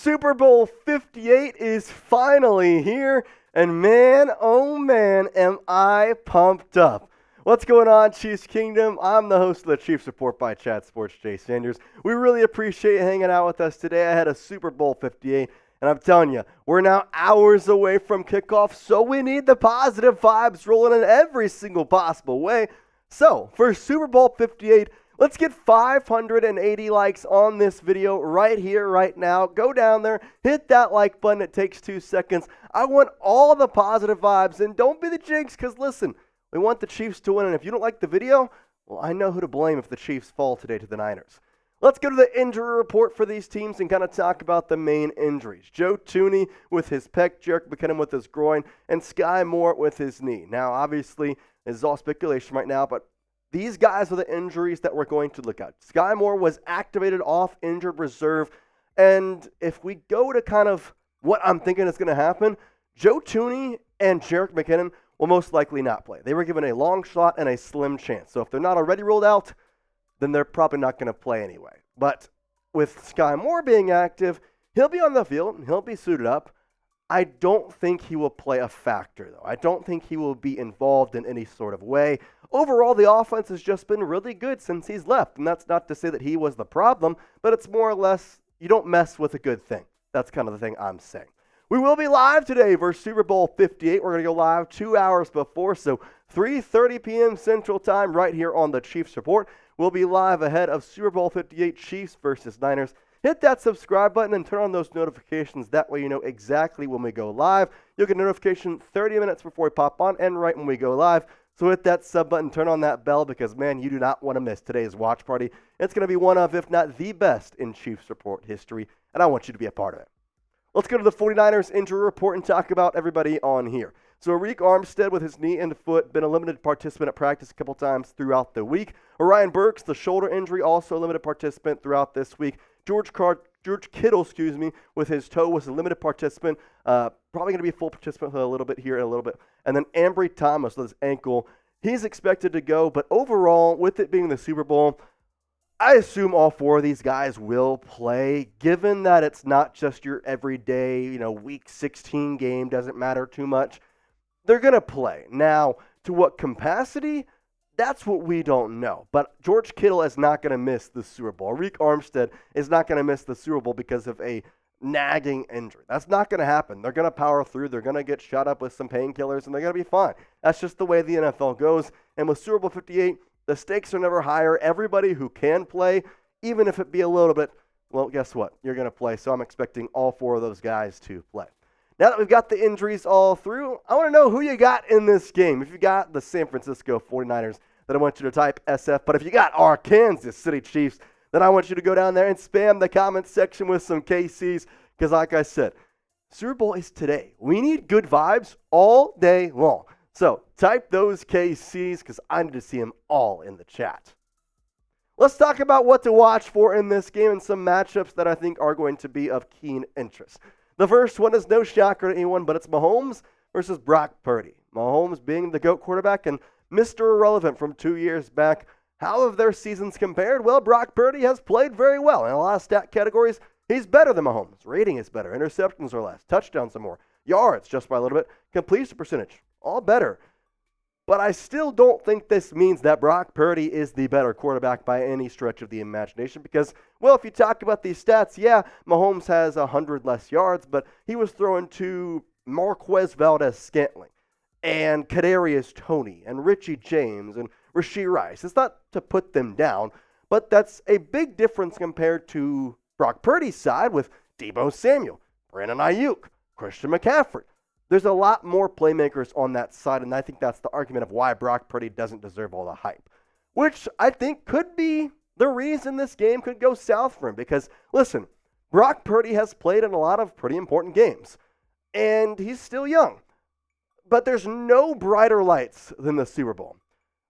Super Bowl 58 is finally here, and man, oh man, am I pumped up. What's going on, Chiefs Kingdom? I'm the host of the Chiefs Report by Chat Sports, Jay Sanders. We really appreciate you hanging out with us today. I had a Super Bowl 58, and I'm telling you, we're now hours away from kickoff, so we need the positive vibes rolling in every single possible way. So, for Super Bowl 58, let's get 580 likes on this video right here, right now. Go down there, hit that like button. It takes 2 seconds. I want all the positive vibes, and don't be the jinx, because listen, we want the Chiefs to win, and if you don't like the video, well, I know who to blame if the Chiefs fall today to the Niners. Let's go to the injury report for these teams and kind of talk about the main injuries. Joe Thuney with his pec, Jerick McKinnon with his groin, and Sky Moore with his knee. Now, obviously, this is all speculation right now, but these guys are the injuries that we're going to look at. Sky Moore was activated off injured reserve, and if we go to kind of what I'm thinking is going to happen, Joe Thuney and Jerick McKinnon will most likely not play. They were given a long shot and a slim chance. So if they're not already ruled out, then they're probably not going to play anyway. But with Sky Moore being active, he'll be on the field and he'll be suited up. I don't think he will play a factor, though. I don't think he will be involved in any sort of way. Overall, the offense has just been really good since he's left. And that's not to say that he was the problem, but it's more or less you don't mess with a good thing. That's kind of the thing I'm saying. We will be live today for Super Bowl 58. We're going to go live 2 hours before, so 3:30 p.m. Central Time right here on the Chiefs Report. We'll be live ahead of Super Bowl 58 Chiefs versus Niners. Hit that subscribe button and turn on those notifications. That way you know exactly when we go live. You'll get a notification 30 minutes before we pop on and right when we go live. So hit that sub button, turn on that bell because, man, you do not want to miss today's watch party. It's going to be one of, if not the best in Chiefs Report history, and I want you to be a part of it. Let's go to the 49ers injury report and talk about everybody on here. So Reid Armstead with his knee and foot, been a limited participant at practice a couple times throughout the week. Orion Burks, the shoulder injury, also a limited participant throughout this week. George Kittle, with his toe was a limited participant. Probably going to be a full participant for a little bit here and a little bit. And then Ambry Thomas with his ankle. He's expected to go, but overall, with it being the Super Bowl, I assume all four of these guys will play, given that it's not just your everyday, week 16 game, doesn't matter too much. They're going to play. Now, to what capacity? That's what we don't know. But George Kittle is not going to miss the Super Bowl. Reid Armstead is not going to miss the Super Bowl because of a nagging injury. That's not going to happen. They're going to power through. They're going to get shot up with some painkillers, and they're going to be fine. That's just the way the NFL goes. And with Super Bowl 58, the stakes are never higher. Everybody who can play, even if it be a little bit, well, guess what? You're going to play. So I'm expecting all four of those guys to play. Now that we've got the injuries all through, I want to know who you got in this game. If you got the San Francisco 49ers, then I want you to type SF. But if you got our Kansas City Chiefs, then I want you to go down there and spam the comment section with some KCs. Because like I said, Super Bowl is today. We need good vibes all day long. So type those KCs because I need to see them all in the chat. Let's talk about what to watch for in this game and some matchups that I think are going to be of keen interest. The first one is no shocker to anyone, but it's Mahomes versus Brock Purdy. Mahomes being the GOAT quarterback and Mr. Irrelevant from 2 years back. How have their seasons compared? Well, Brock Purdy has played very well. In a lot of stat categories, he's better than Mahomes. Rating is better. Interceptions are less. Touchdowns are more. Yards just by a little bit. Completion percentage, all better. But I still don't think this means that Brock Purdy is the better quarterback by any stretch of the imagination because, well, if you talk about these stats, yeah, Mahomes has 100 less yards, but he was throwing to Marquez Valdes-Scantling and Kadarius Toney and Richie James and Rashee Rice. It's not to put them down, but that's a big difference compared to Brock Purdy's side with Deebo Samuel, Brandon Ayuk, Christian McCaffrey. There's a lot more playmakers on that side, and I think that's the argument of why Brock Purdy doesn't deserve all the hype, which I think could be the reason this game could go south for him. Because, listen, Brock Purdy has played in a lot of pretty important games, and he's still young. But there's no brighter lights than the Super Bowl.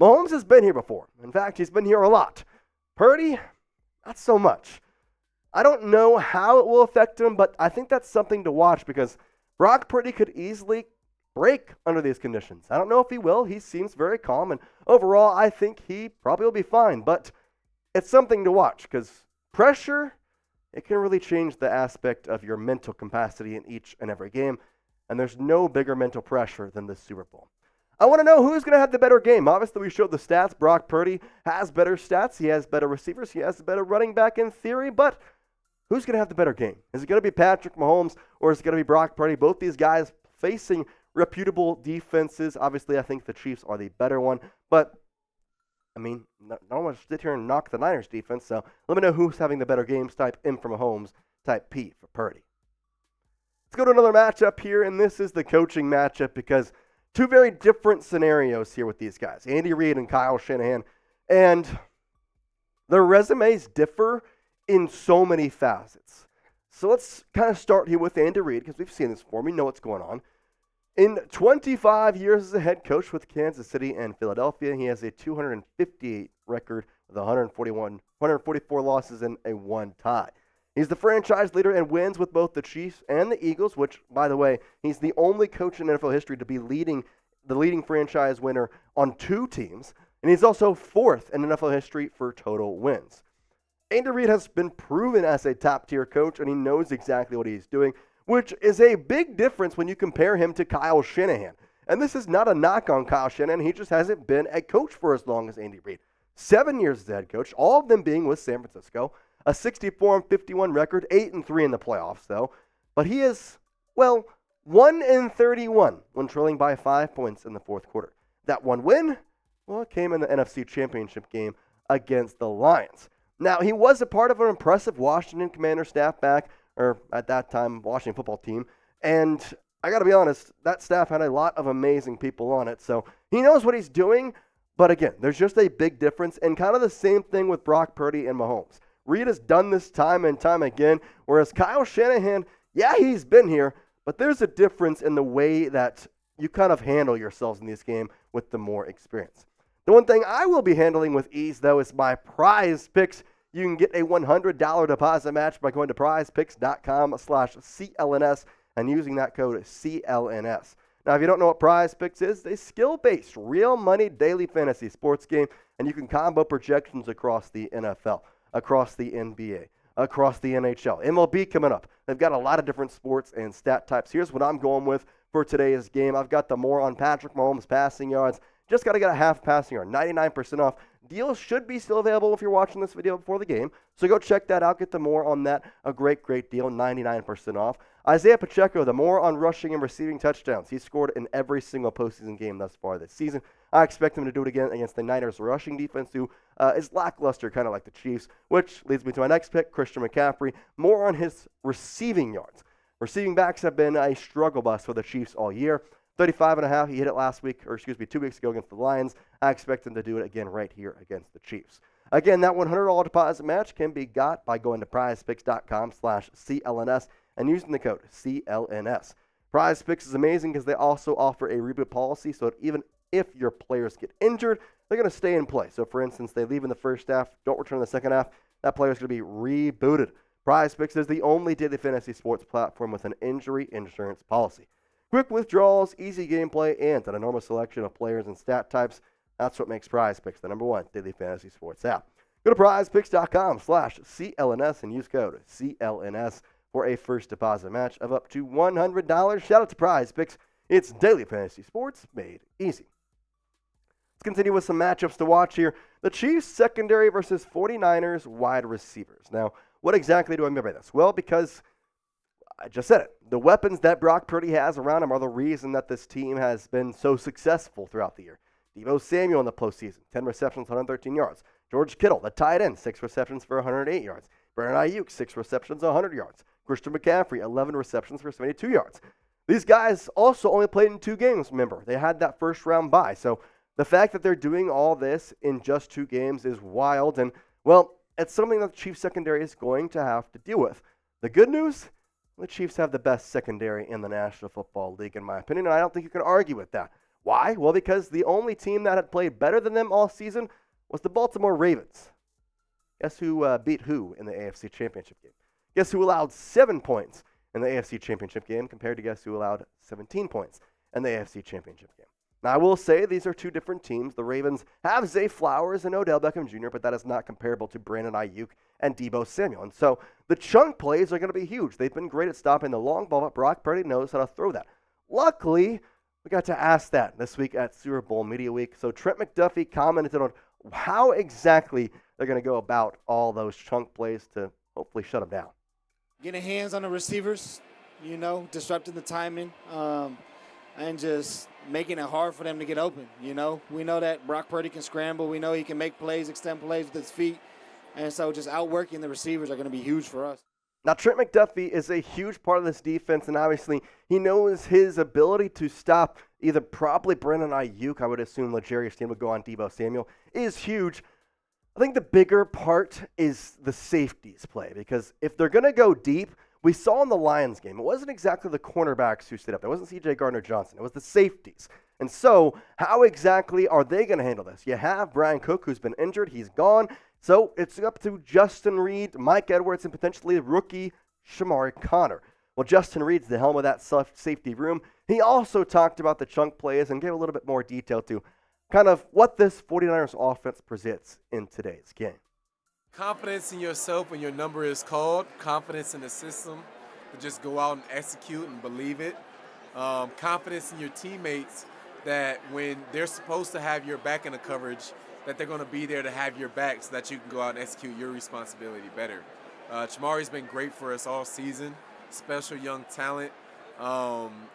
Mahomes has been here before. In fact, he's been here a lot. Purdy, not so much. I don't know how it will affect him, but I think that's something to watch because Brock Purdy could easily break under these conditions. I don't know if he will. He seems very calm, and overall, I think he probably will be fine. But it's something to watch because pressure it can really change the aspect of your mental capacity in each and every game. And there's no bigger mental pressure than the Super Bowl. I want to know who's going to have the better game. Obviously, we showed the stats. Brock Purdy has better stats. He has better receivers. He has a better running back in theory. But who's going to have the better game? Is it going to be Patrik Mahomes or is it going to be Brock Purdy? Both these guys facing reputable defenses. Obviously, I think the Chiefs are the better one. But, I mean, no one wants to sit here and knock the Niners defense. So let me know who's having the better games. Type M for Mahomes. Type P for Purdy. Let's go to another matchup here, and this is the coaching matchup because two very different scenarios here with these guys, Andy Reid and Kyle Shanahan, and their resumes differ in so many facets. So let's kind of start here with Andy Reid because we've seen this before. We know what's going on. In 25 years as a head coach with Kansas City and Philadelphia, he has a 258 record with 144 losses and a 1 tie. He's the franchise leader in wins with both the Chiefs and the Eagles, which, by the way, he's the only coach in NFL history to be the leading franchise winner on 2 teams, and he's also 4th in NFL history for total wins. Andy Reid has been proven as a top-tier coach, and he knows exactly what he's doing, which is a big difference when you compare him to Kyle Shanahan. And this is not a knock on Kyle Shanahan. He just hasn't been a coach for as long as Andy Reid. 7 years as a head coach, all of them being with San Francisco. A 64-51 record, 8-3 in the playoffs, though. But he is, 1-31 when trailing by 5 points in the fourth quarter. That one win, it came in the NFC Championship game against the Lions. Now, he was a part of an impressive Washington Commander staff back, or at that time, Washington football team. And I got to be honest, that staff had a lot of amazing people on it. So he knows what he's doing. But again, there's just a big difference. And kind of the same thing with Brock Purdy and Mahomes. Reid has done this time and time again, whereas Kyle Shanahan, he's been here, but there's a difference in the way that you kind of handle yourselves in this game with the more experience. The one thing I will be handling with ease, though, is my prize picks. You can get a $100 deposit match by going to prizepicks.com/CLNS and using that code CLNS. Now, if you don't know what Prize Picks is, it's a skill-based, real money daily fantasy sports game, and you can combo projections across the NFL. Across the NBA, across the NHL, MLB coming up. They've got a lot of different sports and stat types. Here's what I'm going with for today's game. I've got the more on Patrik Mahomes passing yards. Just got to get a half passing yard, 99% off. Deals should be still available if you're watching this video before the game. So go check that out. Get the more on that. A great, great deal, 99% off. Isiah Pacheco, the more on rushing and receiving touchdowns. He's scored in every single postseason game thus far this season. I expect him to do it again against the Niners rushing defense, who is lackluster, kind of like the Chiefs, which leads me to my next pick, Christian McCaffrey. More on his receiving yards. Receiving backs have been a struggle bus for the Chiefs all year. 35.5, he hit it 2 weeks ago against the Lions. I expect him to do it again right here against the Chiefs. Again, that $100 deposit match can be got by going to prizepicks.com/CLNS and using the code CLNS. Prize Picks is amazing because they also offer a reboot policy, so that even if your players get injured, they're going to stay in play. So, for instance, they leave in the first half, don't return in the second half, that player is going to be rebooted. Prize Picks is the only daily fantasy sports platform with an injury insurance policy. Quick withdrawals, easy gameplay, and an enormous selection of players and stat types. That's what makes Prize Picks the #1 daily fantasy sports app. Go to prizepicks.com/CLNS and use code CLNS for a first deposit match of up to $100. Shout out to Prize Picks. It's daily fantasy sports made easy. Let's continue with some matchups to watch here. The Chiefs secondary versus 49ers wide receivers. Now, what exactly do I mean by this? Well, because I just said it. The weapons that Brock Purdy has around him are the reason that this team has been so successful throughout the year. Deebo Samuel in the postseason, 10 receptions, 113 yards. George Kittle, the tight end, 6 receptions for 108 yards. Brandon Ayuk, 6 receptions, 100 yards. Christian McCaffrey, 11 receptions for 72 yards. These guys also only played in 2 games, remember. They had that first-round bye. So the fact that they're doing all this in just 2 games is wild. And, it's something that the Chiefs secondary is going to have to deal with. The good news, the Chiefs have the best secondary in the National Football League, in my opinion, and I don't think you can argue with that. Why? Well, because the only team that had played better than them all season was the Baltimore Ravens. Guess who beat who in the AFC Championship game? Guess who allowed 7 points in the AFC Championship game compared to guess who allowed 17 points in the AFC Championship game? Now, I will say these are two different teams. The Ravens have Zay Flowers and Odell Beckham Jr., but that is not comparable to Brandon Ayuk and Deebo Samuel. And so the chunk plays are going to be huge. They've been great at stopping the long ball, but Brock Purdy knows how to throw that. Luckily, we got to ask that this week at Super Bowl Media Week. So Trent McDuffie commented on how exactly they're going to go about all those chunk plays to hopefully shut them down. Getting hands on the receivers, disrupting the timing, and just making it hard for them to get open. We know that Brock Purdy can scramble. We know he can make plays, extend plays with his feet. And so just outworking the receivers are going to be huge for us. Now, Trent McDuffie is a huge part of this defense, and obviously he knows his ability to stop either probably Brandon Ayuk, I would assume L'Jarius Sneed would go on Deebo Samuel, is huge. I think the bigger part is the safeties play, because if they're going to go deep, we saw in the Lions game, it wasn't exactly the cornerbacks who stood up. It wasn't C.J. Gardner-Johnson. It was the safeties. And so how exactly are they going to handle this? You have Brian Cook, who's been injured. He's gone. So it's up to Justin Reid, Mike Edwards, and potentially rookie Shamari Connor. Well, Justin Reid's the helm of that safety room. He also talked about the chunk plays and gave a little bit more detail to kind of what this 49ers offense presents in today's game. Confidence in yourself when your number is called, confidence in the system to just go out and execute and believe it. Confidence in your teammates that when they're supposed to have your back in the coverage, that they're going to be there to have your back so that you can go out and execute your responsibility better. Chamari's been great for us all season, special young talent.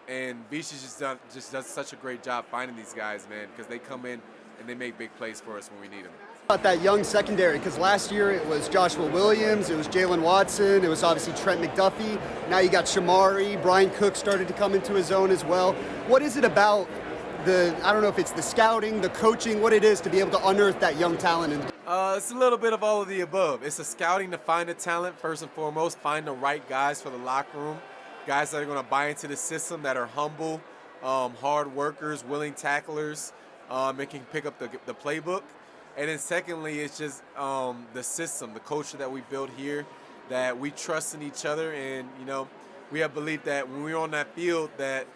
And Visha's just does such a great job finding these guys, man, because they come in and they make big plays for us when we need them. About that young secondary, because last year it was Joshua Williams, it was Jalen Watson, it was obviously Trent McDuffie. Now you got Shamari, Brian Cook started to come into his own as well. What is it about I don't know if it's the scouting, the coaching, what it is to be able to unearth that young talent? It's a little bit of all of the above. It's the scouting to find the talent, first and foremost, find the right guys for the locker room, guys that are going to buy into the system, that are humble, hard workers, willing tacklers, and can pick up the playbook. And then secondly, it's just the system, the culture that we built here, that we trust in each other. And, we have belief that when we're on that field that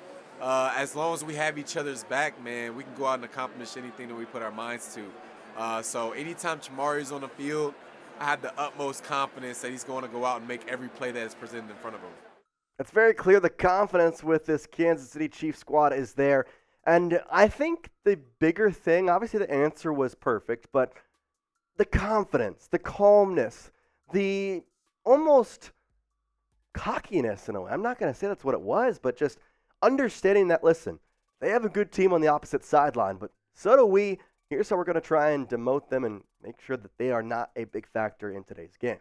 as long as we have each other's back, man, we can go out and accomplish anything that we put our minds to. So anytime Chamari's on the field, I have the utmost confidence that he's going to go out and make every play that is presented in front of him. It's very clear the confidence with this Kansas City Chiefs squad is there. And I think the bigger thing, obviously the answer was perfect, but the confidence, the calmness, the almost cockiness in a way. I'm not going to say that's what it was, but just understanding that, listen, they have a good team on the opposite sideline, but so do we. Here's how we're going to try and demote them and make sure that they are not a big factor in today's game.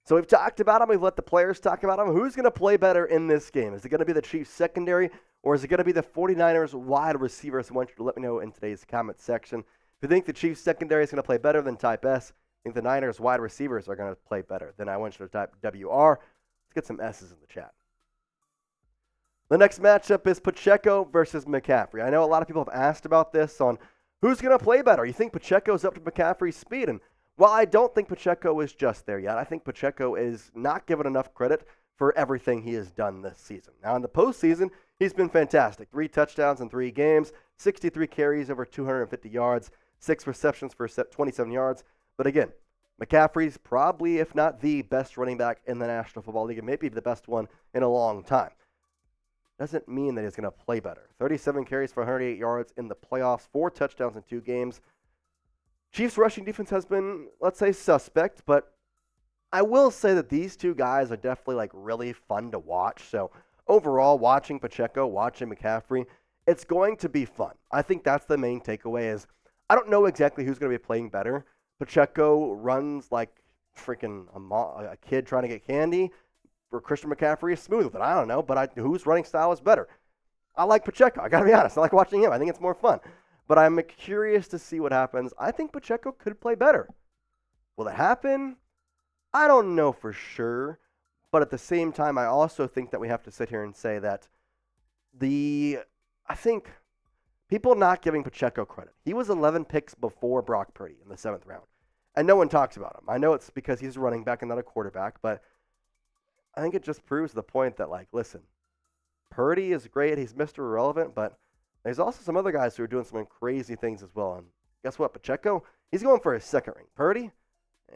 So we've talked about them. We've let the players talk about them. Who's going to play better in this game? Is it going to be the Chiefs secondary, or is it going to be the 49ers wide receivers? I want you to let me know in today's comment section. If you think the Chiefs secondary is going to play better, then type S. I think the Niners wide receivers are going to play better, then I want you to type WR. Let's get some S's in the chat. The next matchup is Pacheco versus McCaffrey. I know a lot of people have asked about this on who's going to play better. You think Pacheco's up to McCaffrey's speed? And while I don't think Pacheco is just there yet, I think Pacheco is not given enough credit for everything he has done this season. Now, in the postseason, he's been fantastic. 3 touchdowns in 3 games, 63 carries over 250 yards, 6 receptions for 27 yards. But again, McCaffrey's probably, if not the best running back in the National Football League, and maybe the best one in a long time. Doesn't mean that he's going to play better. 37 carries for 108 yards in the playoffs, 4 touchdowns in 2 games. Chiefs' rushing defense has been, let's say, suspect, but I will say that these two guys are definitely really fun to watch. So overall, watching Pacheco, watching McCaffrey, it's going to be fun. I think that's the main takeaway is I don't know exactly who's going to be playing better. Pacheco runs like freaking a kid trying to get candy, or Christian McCaffrey is smooth with it. I don't know, but whose running style is better? I like Pacheco. I got to be honest. I like watching him. I think it's more fun. But I'm curious to see what happens. I think Pacheco could play better. Will it happen? I don't know for sure. But at the same time, I also think that we have to sit here and say that I think people not giving Pacheco credit. He was 11 picks before Brock Purdy in the 7th round. And no one talks about him. I know it's because he's a running back and not a quarterback, but I think it just proves the point that, listen, Purdy is great. He's Mr. Irrelevant, but There's also some other guys who are doing some crazy things as well. And guess what? Pacheco, he's going for his second ring. Purdy,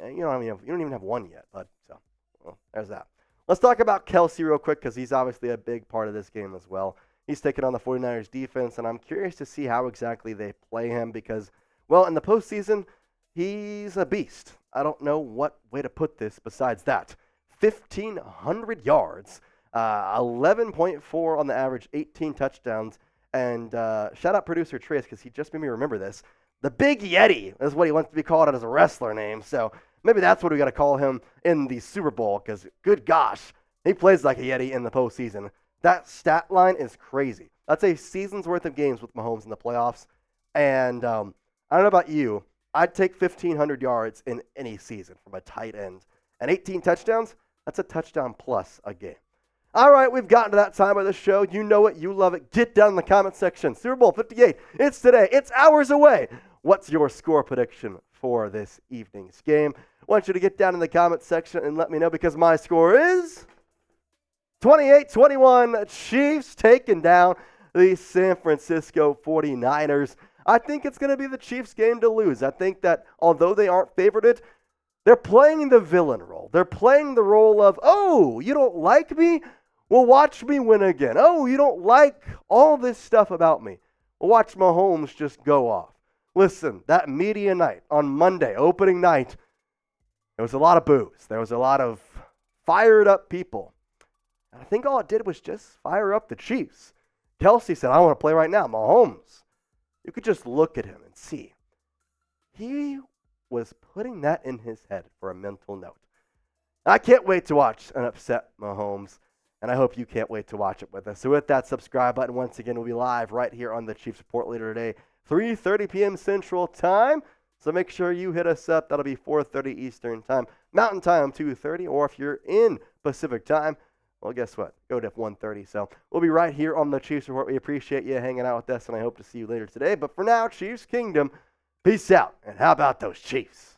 you don't even have one yet, bud. So, well, there's that. Let's talk about Kelce real quick because he's obviously a big part of this game as well. He's taking on the 49ers defense, and I'm curious to see how exactly they play him because, well, in the postseason, he's a beast. I don't know what way to put this besides that. 1,500 yards, 11.4 on the average, 18 touchdowns, and shout out producer Trace because he just made me remember this. The Big Yeti is what he wants to be called as a wrestler name, so maybe that's what we got to call him in the Super Bowl because, good gosh, he plays like a Yeti in the postseason. That stat line is crazy. That's a season's worth of games with Mahomes in the playoffs, and I don't know about you, I'd take 1,500 yards in any season from a tight end. And 18 touchdowns, that's a touchdown plus a game. All right, we've gotten to that time of the show. You know it. You love it. Get down in the comment section. Super Bowl 58. It's today. It's hours away. What's your score prediction for this evening's game? I want you to get down in the comment section and let me know because my score is 28-21. Chiefs taking down the San Francisco 49ers. I think it's going to be the Chiefs' game to lose. I think that although they aren't favored, they're playing the villain role. They're playing the role of, oh, you don't like me? Well, watch me win again. Oh, you don't like all this stuff about me? Well, watch Mahomes just go off. Listen, that media night on Monday, opening night, there was a lot of boos. There was a lot of fired up people. And I think all it did was just fire up the Chiefs. Kelce said, I want to play right now. Mahomes, you could just look at him and see. He was putting that in his head for a mental note. I can't wait to watch an upset Mahomes, and I hope you can't wait to watch it with us. So with that subscribe button, once again, we'll be live right here on the Chiefs Report later today, 3:30 p.m. Central Time. So make sure you hit us up. That'll be 4:30 Eastern Time, Mountain Time 2:30, or if you're in Pacific Time, well, guess what? Go to 1:30. So we'll be right here on the Chiefs Report. We appreciate you hanging out with us, and I hope to see you later today. But for now, Chiefs Kingdom, peace out, and how about those Chiefs?